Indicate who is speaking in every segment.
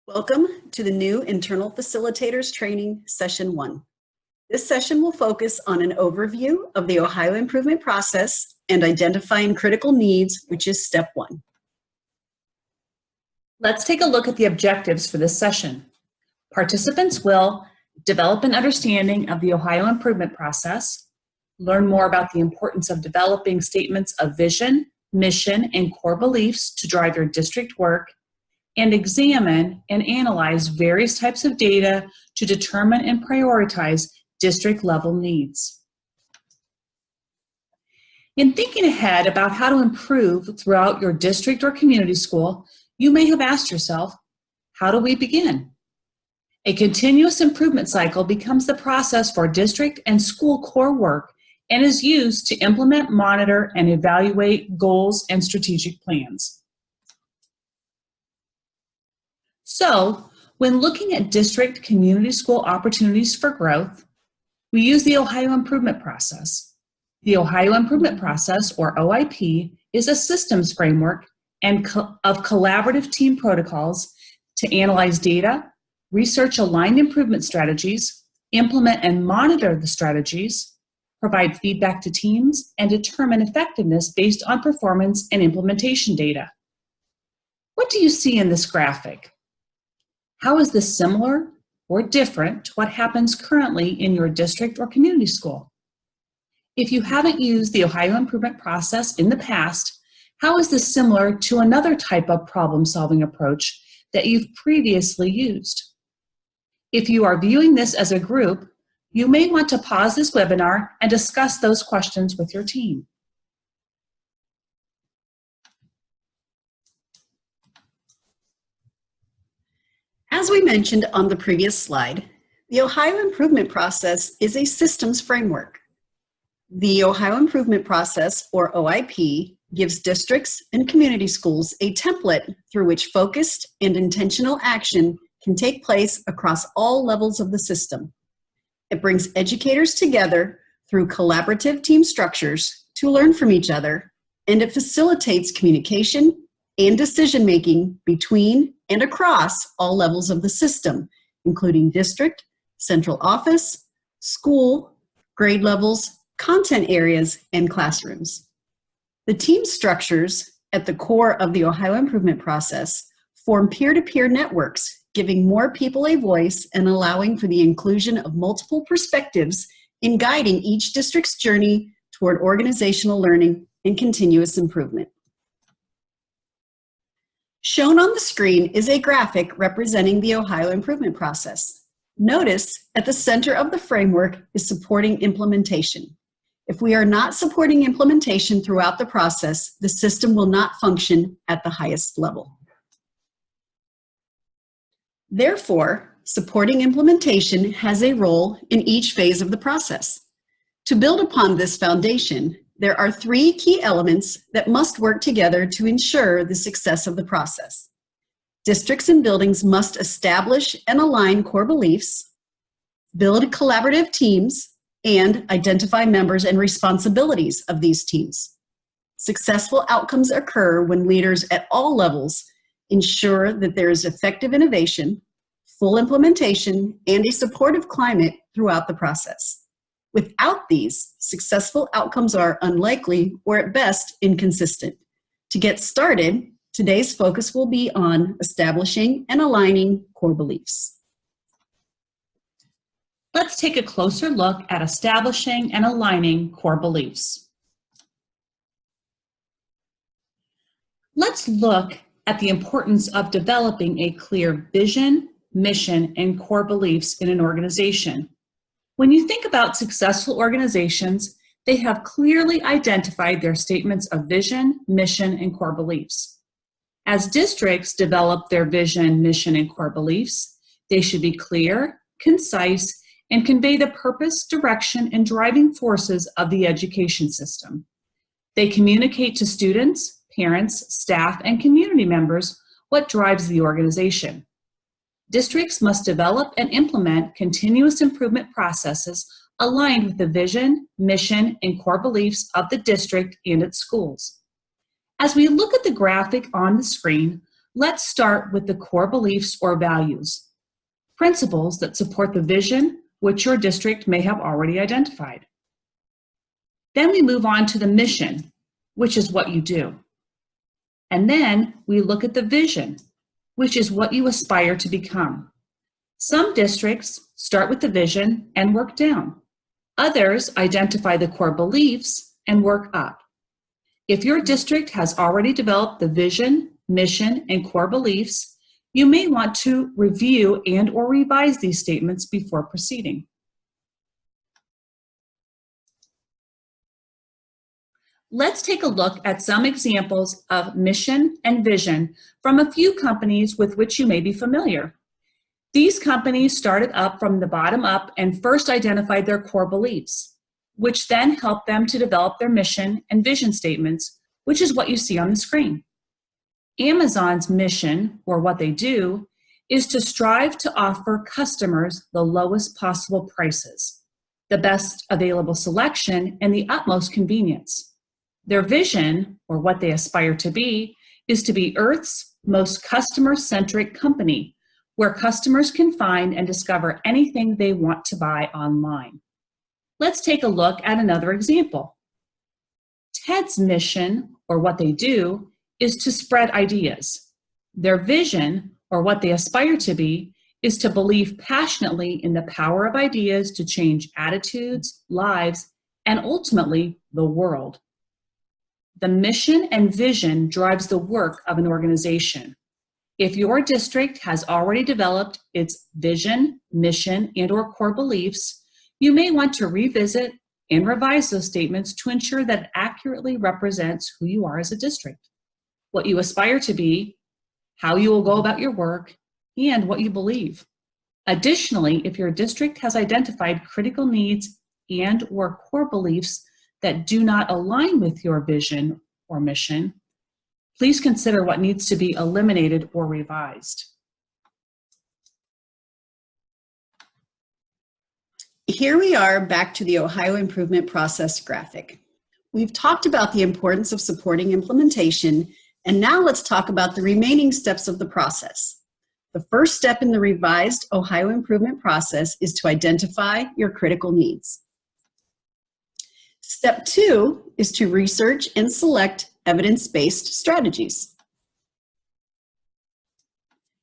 Speaker 1: Welcome to the new Internal Facilitators Training Session 1. This session will focus on an overview of the Ohio Improvement Process and identifying critical needs, which is step 1.
Speaker 2: Let's take a look at the objectives for this session. Participants will develop an understanding of the Ohio Improvement Process, learn more about the importance of developing statements of vision, mission, and core beliefs to drive your district work, and examine and analyze various types of data to determine and prioritize district-level needs. In thinking ahead about how to improve throughout your district or community school, you may have asked yourself, how do we begin? A continuous improvement cycle becomes the process for district and school core work and is used to implement, monitor, and evaluate goals and strategic plans. So, when looking at district community school opportunities for growth, we use the Ohio Improvement Process. The Ohio Improvement Process, or OIP, is a systems framework of collaborative team protocols to analyze data, research aligned improvement strategies, implement and monitor the strategies, provide feedback to teams, and determine effectiveness based on performance and implementation data. What do you see in this graphic? How is this similar or different to what happens currently in your district or community school? If you haven't used the Ohio Improvement Process in the past, how is this similar to another type of problem-solving approach that you've previously used? If you are viewing this as a group, you may want to pause this webinar and discuss those questions with your team.
Speaker 1: As we mentioned on the previous slide, the Ohio Improvement Process is a systems framework. The Ohio Improvement Process, or OIP, gives districts and community schools a template through which focused and intentional action can take place across all levels of the system. It brings educators together through collaborative team structures to learn from each other, and it facilitates communication and decision-making between and across all levels of the system, including district, central office, school, grade levels, content areas, and classrooms. The team structures at the core of the Ohio Improvement Process form peer-to-peer networks, giving more people a voice and allowing for the inclusion of multiple perspectives in guiding each district's journey toward organizational learning and continuous improvement. Shown on the screen is a graphic representing the Ohio Improvement Process. Notice at the center of the framework is supporting implementation. If we are not supporting implementation throughout the process, the system will not function at the highest level. Therefore, supporting implementation has a role in each phase of the process. To build upon this foundation, there are 3 key elements that must work together to ensure the success of the process. Districts and buildings must establish and align core beliefs, build collaborative teams, and identify members and responsibilities of these teams. Successful outcomes occur when leaders at all levels ensure that there is effective innovation, full implementation, and a supportive climate throughout the process. Without these, successful outcomes are unlikely or at best inconsistent. To get started, today's focus will be on establishing and aligning core beliefs.
Speaker 2: Let's take a closer look at establishing and aligning core beliefs. Let's look at the importance of developing a clear vision, mission, and core beliefs in an organization. When you think about successful organizations, they have clearly identified their statements of vision, mission, and core beliefs. As districts develop their vision, mission, and core beliefs, they should be clear, concise, and convey the purpose, direction, and driving forces of the education system. They communicate to students, parents, staff, and community members what drives the organization. Districts must develop and implement continuous improvement processes aligned with the vision, mission, and core beliefs of the district and its schools. As we look at the graphic on the screen, Let's start with the core beliefs or values, principles that support the vision which your district may have already identified. Then we move on to the mission, which is what you do. And then we look at the vision, which is what you aspire to become. Some districts start with the vision and work down. Others identify the core beliefs and work up. If your district has already developed the vision, mission, and core beliefs, you may want to review and/or revise these statements before proceeding. Let's take a look at some examples of mission and vision from a few companies with which you may be familiar. These companies started up from the bottom up and first identified their core beliefs, which then helped them to develop their mission and vision statements, which is what you see on the screen. Amazon's mission, or what they do, is to strive to offer customers the lowest possible prices, the best available selection, and the utmost convenience. Their vision, or what they aspire to be Earth's most customer-centric company, where customers can find and discover anything they want to buy online. Let's take a look at another example. TED's mission, or what they do, is to spread ideas. Their vision, or what they aspire to be, is to believe passionately in the power of ideas to change attitudes, lives, and ultimately the world. The mission and vision drives the work of an organization. If your district has already developed its vision, mission, and/or core beliefs, you may want to revisit and revise those statements to ensure that it accurately represents who you are as a district, what you aspire to be, how you will go about your work, and what you believe. Additionally, if your district has identified critical needs and/or core beliefs that do not align with your vision or mission, please consider what needs to be eliminated or revised.
Speaker 1: Here we are back to the Ohio Improvement Process graphic. We've talked about the importance of supporting implementation, and now let's talk about the remaining steps of the process. The first step in the revised Ohio Improvement Process is to identify your critical needs. Step 2 is to research and select evidence-based strategies.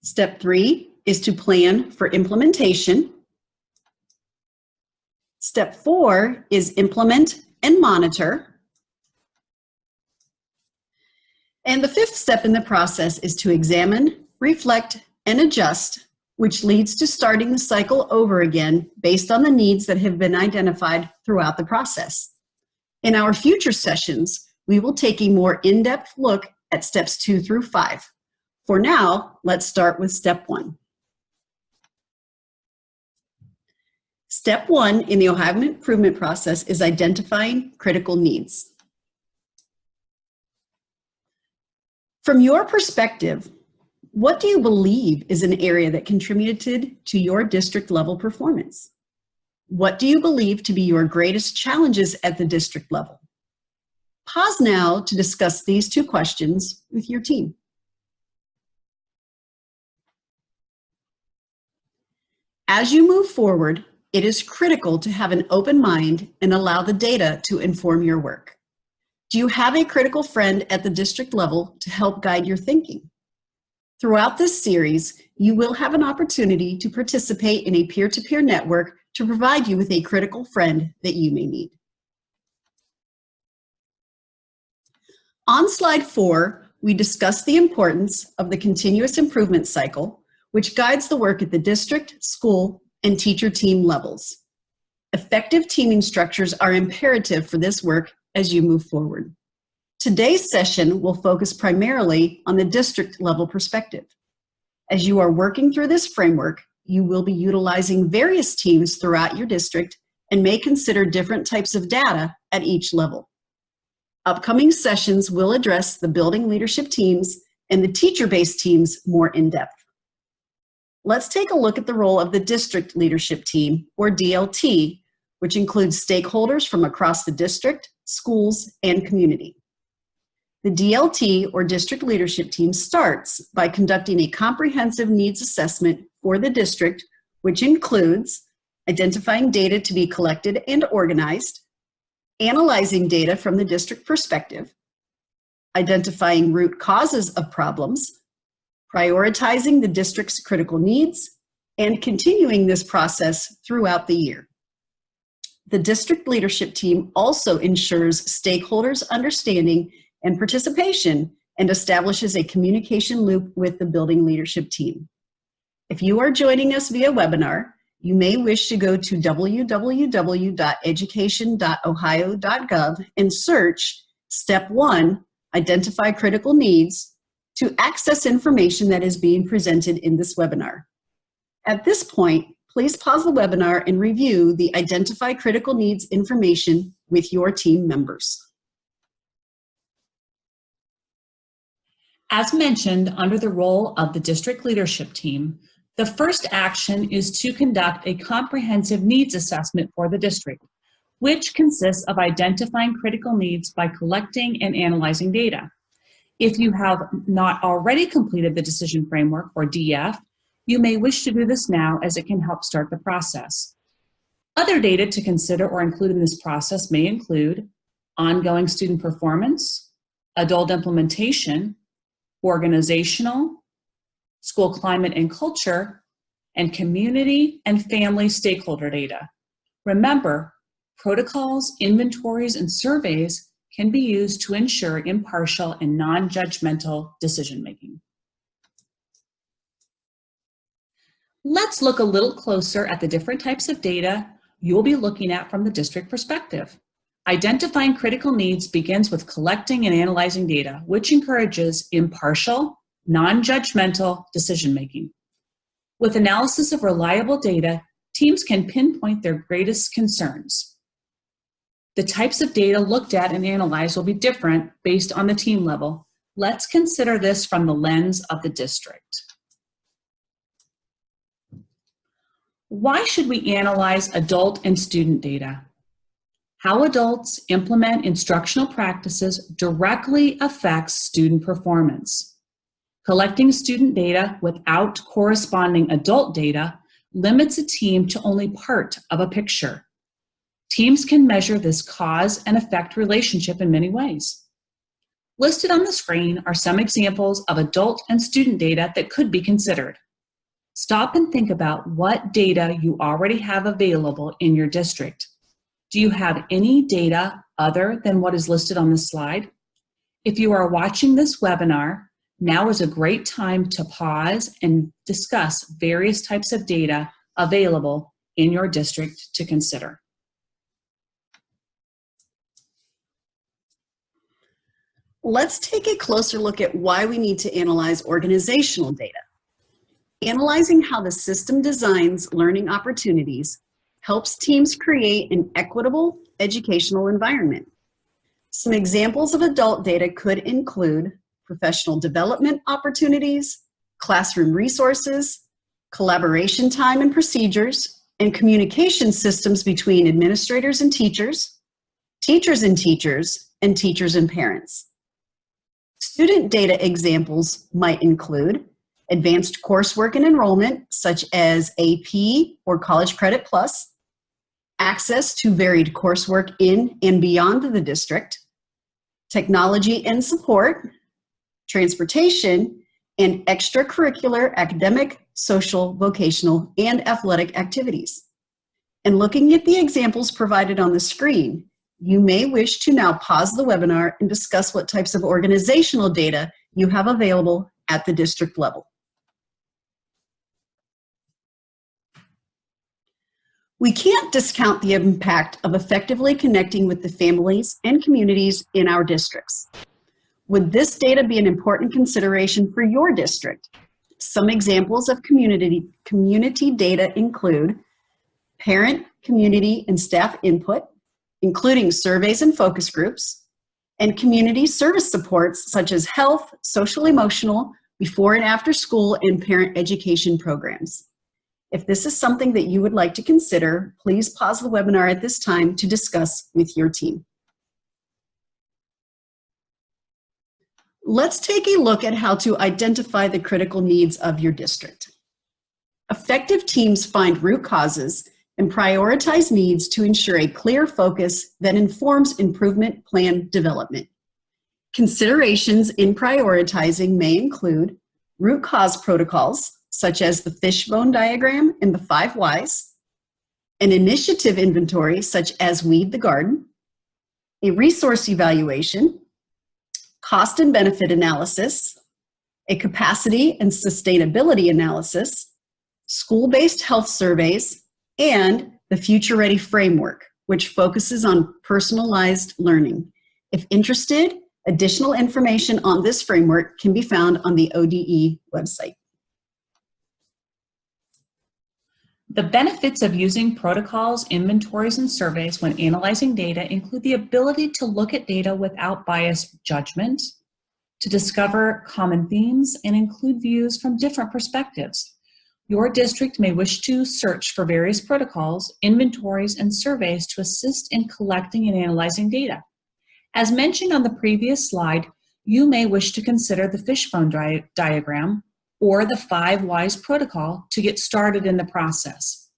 Speaker 1: Step 3 is to plan for implementation. Step 4 is implement and monitor. And the fifth step in the process is to examine, reflect, and adjust, which leads to starting the cycle over again based on the needs that have been identified throughout the process. In our future sessions, we will take a more in-depth look at steps 2 through 5. For now, let's start with step 1. Step 1 in the Ohio Improvement Process is identifying critical needs. From your perspective, what do you believe is an area that contributed to your district level performance? What do you believe to be your greatest challenges at the district level? Pause now to discuss these 2 questions with your team. As you move forward, it is critical to have an open mind and allow the data to inform your work. Do you have a critical friend at the district level to help guide your thinking? Throughout this series, you will have an opportunity to participate in a peer-to-peer network to provide you with a critical friend that you may need. On slide 4, we discuss the importance of the continuous improvement cycle, which guides the work at the district, school, and teacher team levels. Effective teaming structures are imperative for this work as you move forward. Today's session will focus primarily on the district level perspective. As you are working through this framework, you will be utilizing various teams throughout your district and may consider different types of data at each level. Upcoming sessions will address the building leadership teams and the teacher-based teams more in depth. Let's take a look at the role of the district leadership team, or DLT, which includes stakeholders from across the district, schools, and community. The DLT, or district leadership team, starts by conducting a comprehensive needs assessment for the district, which includes identifying data to be collected and organized, analyzing data from the district perspective, identifying root causes of problems, prioritizing the district's critical needs, and continuing this process throughout the year. The district leadership team also ensures stakeholders' understanding and participation and establishes a communication loop with the building leadership team. If you are joining us via webinar, you may wish to go to www.education.ohio.gov and search Step 1, Identify Critical Needs, to access information that is being presented in this webinar. At this point, please pause the webinar and review the Identify Critical Needs information with your team members.
Speaker 2: As mentioned under the role of the district leadership team, the first action is to conduct a comprehensive needs assessment for the district, which consists of identifying critical needs by collecting and analyzing data. If you have not already completed the decision framework, or DF, you may wish to do this now, as it can help start the process. Other data to consider or include in this process may include ongoing student performance, adult implementation, organizational, school climate and culture, and community and family stakeholder data. Remember, protocols, inventories, and surveys can be used to ensure impartial and non-judgmental decision-making. Let's look a little closer at the different types of data you'll be looking at from the district perspective. Identifying critical needs begins with collecting and analyzing data, which encourages impartial, non-judgmental decision-making. With analysis of reliable data, teams can pinpoint their greatest concerns. The types of data looked at and analyzed will be different based on the team level. Let's consider this from the lens of the district. Why should we analyze adult and student data? How adults implement instructional practices directly affects student performance. Collecting student data without corresponding adult data limits a team to only part of a picture. Teams can measure this cause and effect relationship in many ways. Listed on the screen are some examples of adult and student data that could be considered. Stop and think about what data you already have available in your district. Do you have any data other than what is listed on this slide? If you are watching this webinar, now is a great time to pause and discuss various types of data available in your district to consider.
Speaker 1: Let's take a closer look at why we need to analyze organizational data. Analyzing how the system designs learning opportunities helps teams create an equitable educational environment. Some examples of adult data could include professional development opportunities, classroom resources, collaboration time and procedures, and communication systems between administrators and teachers, and teachers and parents. Student data examples might include advanced coursework and enrollment, such as AP or College Credit Plus, access to varied coursework in and beyond the district, technology and support, transportation, and extracurricular academic, social, vocational, and athletic activities. And looking at the examples provided on the screen, you may wish to now pause the webinar and discuss what types of organizational data you have available at the district level. We can't discount the impact of effectively connecting with the families and communities in our districts. Would this data be an important consideration for your district? Some examples of community data include parent, community, and staff input, including surveys and focus groups, and community service supports such as health, social emotional, before and after school, and parent education programs. If this is something that you would like to consider, please pause the webinar at this time to discuss with your team. let's take a look at how to identify the critical needs of your district. Effective teams find root causes and prioritize needs to ensure a clear focus that informs improvement plan development. Considerations in prioritizing may include root cause protocols, such as the fishbone diagram and the 5 whys, an initiative inventory, such as Weed the Garden, a resource evaluation, cost and benefit analysis, a capacity and sustainability analysis, school-based health surveys, and the Future Ready framework, which focuses on personalized learning. If interested, additional information on this framework can be found on the ODE website.
Speaker 2: The benefits of using protocols, inventories, and surveys when analyzing data include the ability to look at data without biased judgment, to discover common themes, and include views from different perspectives. Your district may wish to search for various protocols, inventories, and surveys to assist in collecting and analyzing data. As mentioned on the previous slide, you may wish to consider the fishbone diagram or the 5 whys protocol to get started in the process.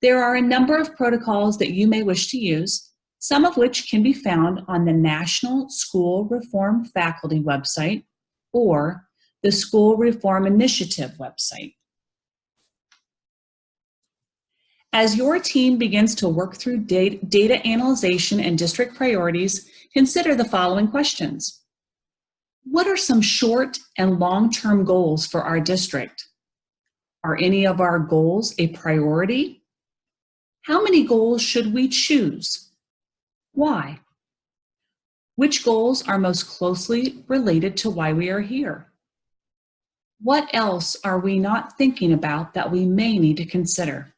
Speaker 2: There are a number of protocols that you may wish to use, some of which can be found on the National School Reform Faculty website or the School Reform Initiative website. As your team begins to work through data analyzation and district priorities, consider the following questions. What are some short and long-term goals for our district? Are any of our goals a priority? How many goals should we choose? Why? Which goals are most closely related to why we are here? What else are we not thinking about that we may need to consider?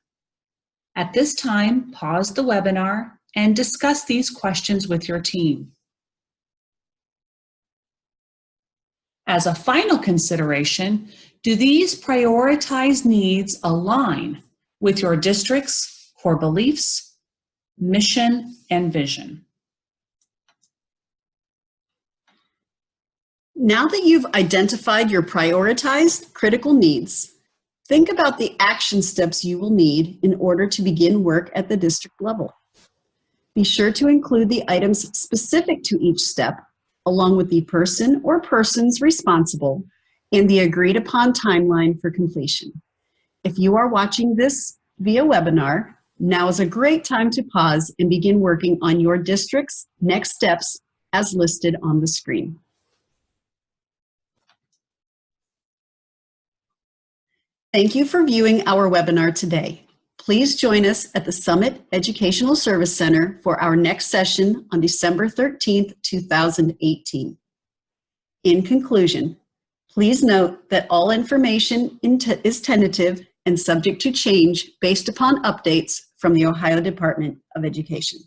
Speaker 2: At this time, pause the webinar and discuss these questions with your team. As a final consideration, do these prioritized needs align with your district's core beliefs, mission, and vision?
Speaker 1: Now that you've identified your prioritized critical needs, think about the action steps you will need in order to begin work at the district level. Be sure to include the items specific to each step, along with the person or persons responsible and the agreed upon timeline for completion. If you are watching this via webinar, now is a great time to pause and begin working on your district's next steps as listed on the screen. Thank you for viewing our webinar today. Please join us at the Summit Educational Service Center for our next session on December 13th, 2018. In conclusion, please note that all information is tentative and subject to change based upon updates from the Ohio Department of Education.